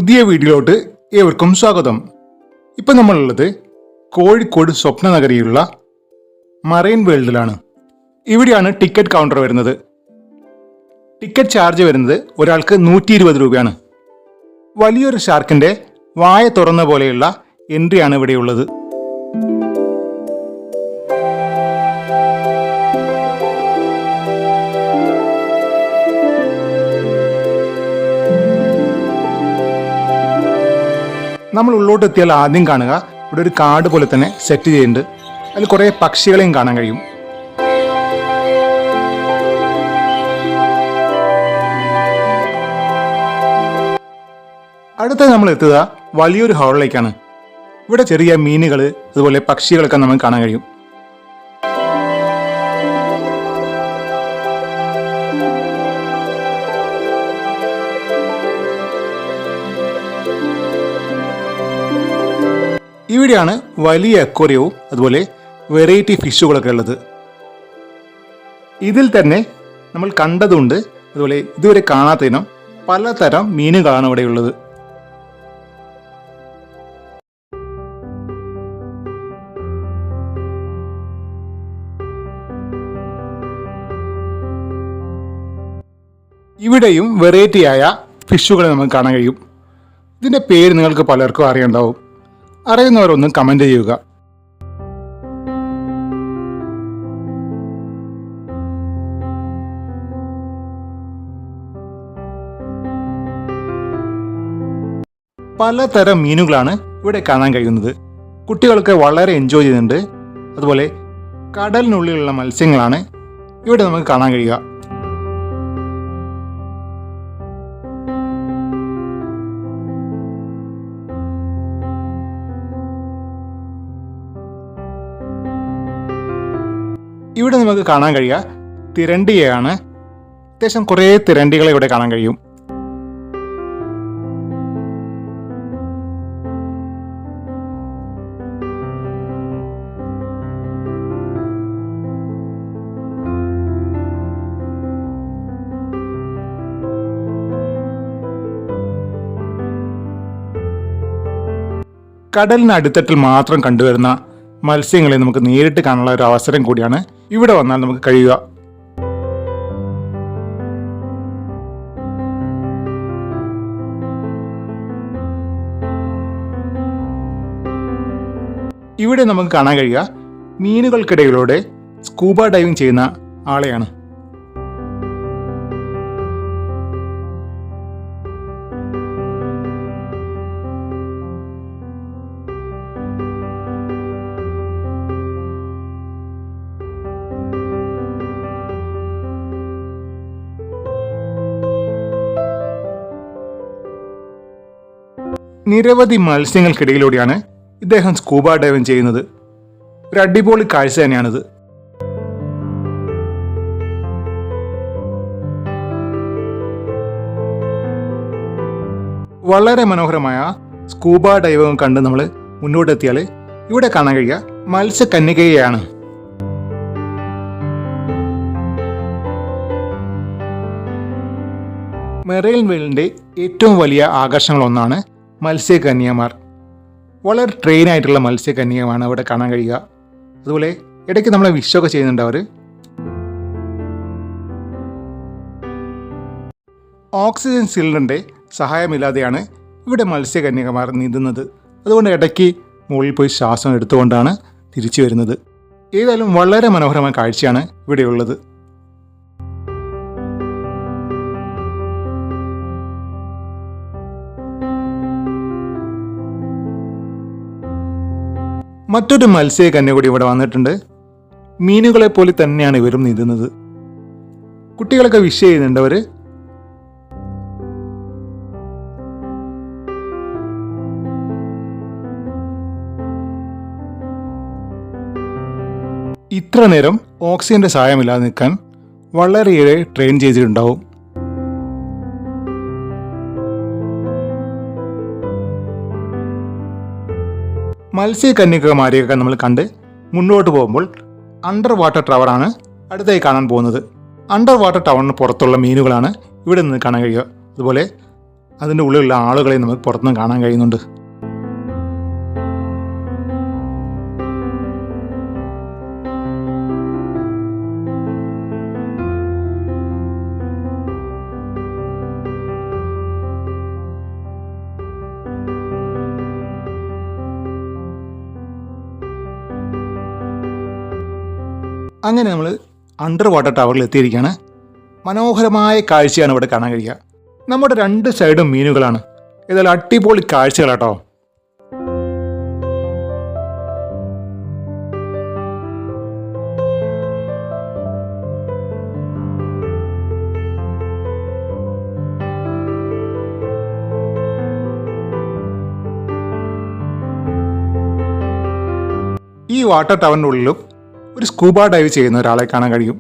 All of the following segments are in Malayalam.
പുതിയ വീഡിയോയിലോട്ട് ഏവർക്കും സ്വാഗതം. ഇപ്പം നമ്മളുള്ളത് കോഴിക്കോട് സ്വപ്നനഗരിയിലുള്ള മറൈൻ വേൾഡിലാണ്. ഇവിടെയാണ് ടിക്കറ്റ് കൗണ്ടർ വരുന്നത്. ടിക്കറ്റ് ചാർജ് വരുന്നത് ഒരാൾക്ക് 120 രൂപയാണ്. വലിയൊരു ഷാർക്കിൻ്റെ വായ തുറന്ന പോലെയുള്ള എൻട്രിയാണ് ഇവിടെയുള്ളത്. നമ്മൾ ഉള്ളോട്ട് എത്തിയാൽ ആദ്യം കാണുക ഇവിടെ ഒരു കാട് പോലെ തന്നെ സെറ്റ് ചെയ്യുന്നുണ്ട്. അതിൽ കുറേ പക്ഷികളെയും കാണാൻ കഴിയും. അടുത്ത നമ്മൾ എത്തുക വലിയൊരു ഹാളിലേക്കാണ്. ഇവിടെ ചെറിയ മീനുകൾ അതുപോലെ പക്ഷികളൊക്കെ നമുക്ക് കാണാൻ കഴിയും. ഇവിടെയാണ് വലിയ അക്വേറിയവും അതുപോലെ വെറൈറ്റി ഫിഷുകളൊക്കെ ഉള്ളത്. ഇതിൽ തന്നെ നമ്മൾ കണ്ടതുണ്ട്, അതുപോലെ ഇതുവരെ കാണാത്തതിനും പലതരം മീനുകളാണ് ഇവിടെയുള്ളത്. ഇവിടെയും വെറൈറ്റിയായ ഫിഷുകളെ നമുക്ക് കാണാൻ കഴിയും. ഇതിൻ്റെ പേര് നിങ്ങൾക്ക് പലർക്കും അറിയുണ്ടാവും. അറിയുന്നവരൊന്ന് കമന്റ് ചെയ്യുക. പലതരം മീനുകളാണ് ഇവിടെ കാണാൻ കഴിയുന്നത്. കുട്ടികളൊക്കെ വളരെ എൻജോയ് ചെയ്യുന്നുണ്ട്. അതുപോലെ കടലിനുള്ളിലുള്ള മത്സ്യങ്ങളാണ് ഇവിടെ നമുക്ക് കാണാൻ കഴിയുക. ഇവിടെ നമുക്ക് കാണാൻ കഴിയുക തിരണ്ടിയാണ്. അത്യാവശ്യം കുറേ തിരണ്ടികളെ ഇവിടെ കാണാൻ കഴിയും. കടലിന് അടിത്തട്ടിൽ മാത്രം കണ്ടുവരുന്ന മത്സ്യങ്ങളെ നമുക്ക് നേരിട്ട് കാണാനുള്ള ഒരു അവസരം കൂടിയാണ് ഇവിടെ വന്നാൽ നമുക്ക് കഴിയുക. ഇവിടെ നമുക്ക് കാണാൻ കഴിയുക മീനുകൾക്കിടയിലൂടെ സ്കൂബ ഡൈവിംഗ് ചെയ്യുന്ന ആളെയാണ്. നിരവധി മത്സ്യങ്ങൾക്കിടയിലൂടെയാണ് ഇദ്ദേഹം സ്കൂബ ഡൈവിംഗ് ചെയ്യുന്നത്. ഒരു അടിപൊളി കാഴ്ച തന്നെയാണിത്. വളരെ മനോഹരമായ സ്കൂബ ഡൈവിംഗ് കണ്ട് നമ്മൾ മുന്നോട്ടെത്തിയാൽ ഇവിടെ കാണാൻ കഴിയുക മത്സ്യകന്യകയാണ്. മെറൈൻ വേൾഡിൻ്റെ ഏറ്റവും വലിയ ആകർഷണങ്ങളൊന്നാണ് മത്സ്യകന്യകമാർ. വളരെ ട്രെയിൻ ആയിട്ടുള്ള മത്സ്യകന്യകമാണ് അവിടെ കാണാൻ കഴിയുക. അതുപോലെ ഇടയ്ക്ക് നമ്മളെ വിഷൊക്കെ ചെയ്യുന്നുണ്ട് അവർ. ഓക്സിജൻ സിലിണ്ടറിൻ്റെ സഹായമില്ലാതെയാണ് ഇവിടെ മത്സ്യകന്യകമാർ നീന്തുന്നത്. അതുകൊണ്ട് ഇടയ്ക്ക് മുകളിൽ പോയി ശ്വാസം എടുത്തുകൊണ്ടാണ് തിരിച്ചു വരുന്നത്. ഏതായാലും വളരെ മനോഹരമായ കാഴ്ചയാണ് ഇവിടെയുള്ളത്. മറ്റൊരു മത്സ്യകന്യ കൂടി ഇവിടെ വന്നിട്ടുണ്ട്. മീനുകളെ പോലെ തന്നെയാണ് ഇവരും നീന്തുന്നത്. കുട്ടികളൊക്കെ വിഷ് ചെയ്യുന്നുണ്ട് അവർ. ഇത്ര നേരം ഓക്സിജന്റെ സഹായമില്ലാതെ നിൽക്കാൻ വളരെയേറെ ട്രെയിൻ ചെയ്തിട്ടുണ്ടാവും. മത്സ്യകന്യകമാരെയൊക്കെ നമ്മൾ കണ്ട് മുന്നോട്ട് പോകുമ്പോൾ അണ്ടർ വാട്ടർ ടവറാണ് അടുത്തായി കാണാൻ പോകുന്നത്. അണ്ടർ വാട്ടർ ടവറിന് പുറത്തുള്ള മീനുകളാണ് ഇവിടെ നിന്ന് കാണാൻ കഴിയുക. അതുപോലെ അതിൻ്റെ ഉള്ളിലുള്ള ആളുകളെ നമുക്ക് പുറത്തുനിന്ന് കാണാൻ കഴിയുന്നുണ്ട്. അങ്ങനെ നമ്മൾ അണ്ടർ വാട്ടർ ടവറിൽ എത്തിയിരിക്കുകയാണ്. മനോഹരമായ കാഴ്ചയാണ് ഇവിടെ കാണാൻ കഴിയുക. നമ്മുടെ രണ്ട് സൈഡും മീനുകളാണ്. ഏതായാലും അടിപൊളി കാഴ്ചകളാട്ടോ. ഈ വാട്ടർ ടവറിൻ്റെ ഉള്ളിലും ഒരു സ്കൂബ ഡൈവ് ചെയ്യുന്ന ഒരാളെ കാണാൻ കഴിയും.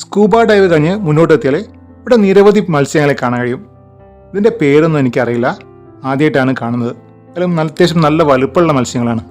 സ്കൂബ ഡൈവ് കഴിഞ്ഞ് മുന്നോട്ടെത്തിയാൽ ഇവിടെ നിരവധി മത്സ്യങ്ങളെ കാണാൻ കഴിയും. ഇതിൻ്റെ പേരൊന്നും എനിക്കറിയില്ല, ആദ്യമായിട്ടാണ് കാണുന്നത്. അല്ലെങ്കിൽ അത്യാവശ്യം നല്ല വലുപ്പമുള്ള മത്സ്യങ്ങളാണ്.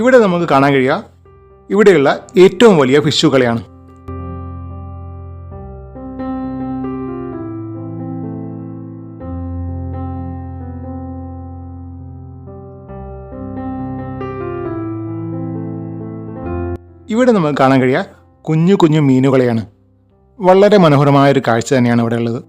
ഇവിടെ നമുക്ക് കാണാൻ കഴിയുക ഇവിടെയുള്ള ഏറ്റവും വലിയ ഫിഷുകളെയാണ്. ഇവിടെ നമുക്ക് കാണാൻ കഴിയുക കുഞ്ഞു കുഞ്ഞു മീനുകളെയാണ്. വളരെ മനോഹരമായൊരു കാഴ്ച തന്നെയാണ് ഇവിടെ ഉള്ളത്.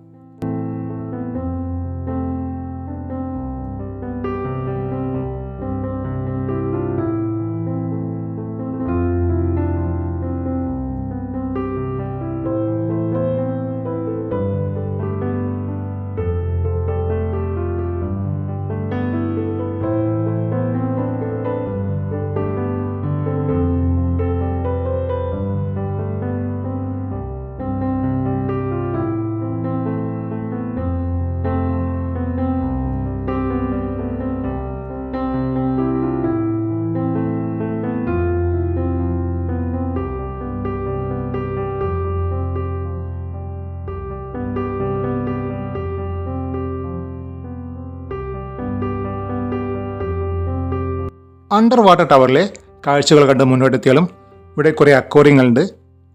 അണ്ടർ വാട്ടർ ടവറിലെ കാഴ്ചകൾ കണ്ട് മുന്നോട്ടെത്തിയാലും ഇവിടെ കുറേ അക്വേറിയങ്ങളുണ്ട്.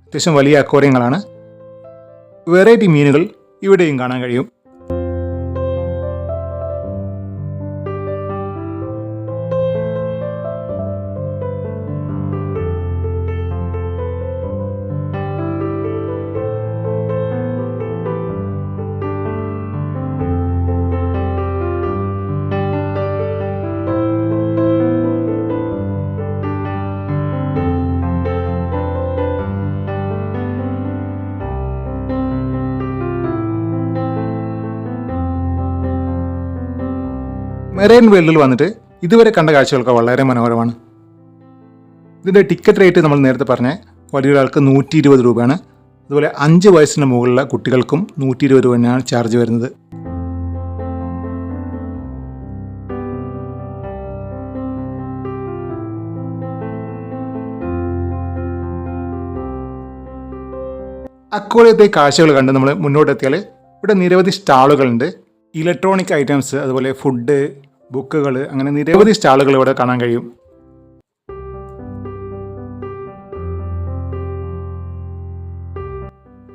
അത്യാവശ്യം വലിയ അക്വേറിയങ്ങളാണ്. വെറൈറ്റി മീനുകൾ ഇവിടെയും കാണാൻ കഴിയും. മെറൈൻ വേൾഡിൽ വന്നിട്ട് ഇതുവരെ കണ്ട കാഴ്ചകളൊക്കെ വളരെ മനോഹരമാണ്. ഇതിൻ്റെ ടിക്കറ്റ് റേറ്റ് നമ്മൾ നേരത്തെ പറഞ്ഞ വലിയൊരാൾക്ക് 120 രൂപയാണ്. അതുപോലെ 5 വയസ്സിന് മുകളിലുള്ള കുട്ടികൾക്കും 120 രൂപ തന്നെയാണ് ചാർജ് വരുന്നത്. അക്വേറിയത്തെ കാഴ്ചകൾ കണ്ട് നമ്മൾ മുന്നോട്ടെത്തിയാൽ ഇവിടെ നിരവധി സ്റ്റാളുകളുണ്ട്. ഇലക്ട്രോണിക് ഐറ്റംസ്, അതുപോലെ ഫുഡ്, ബുക്കുകൾ, അങ്ങനെ നിരവധി സ്റ്റാളുകൾ ഇവിടെ കാണാൻ കഴിയും.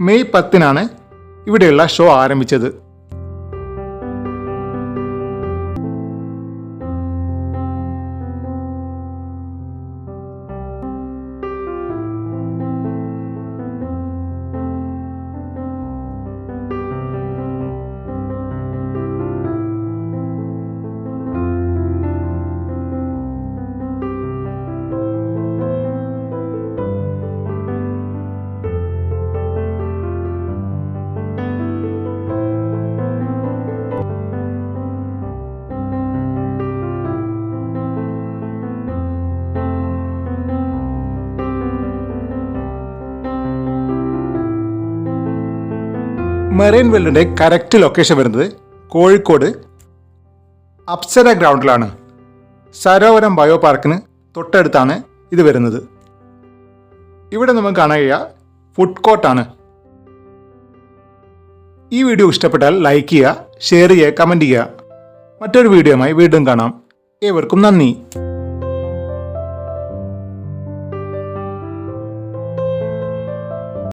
മെയ് 10-നാണ് ഇവിടെയുള്ള ഷോ ആരംഭിച്ചത്. മെറൈൻ വേൾഡിൻ്റെ കറക്റ്റ് ലൊക്കേഷൻ വരുന്നത് കോഴിക്കോട് അപ്സര ഗ്രൗണ്ടിലാണ്. സരോവരം ബയോ പാർക്കിന് തൊട്ടടുത്താണ് ഇത് വരുന്നത്. ഇവിടെ നമുക്ക് കാണാൻ കഴിയുക ഫുഡ് കോർട്ടാണ്. ഈ വീഡിയോ ഇഷ്ടപ്പെട്ടാൽ ലൈക്ക് ചെയ്യുക, ഷെയർ ചെയ്യുക, കമൻറ്റ് ചെയ്യുക. മറ്റൊരു വീഡിയോയുമായി വീണ്ടും കാണാം. ഏവർക്കും നന്ദി.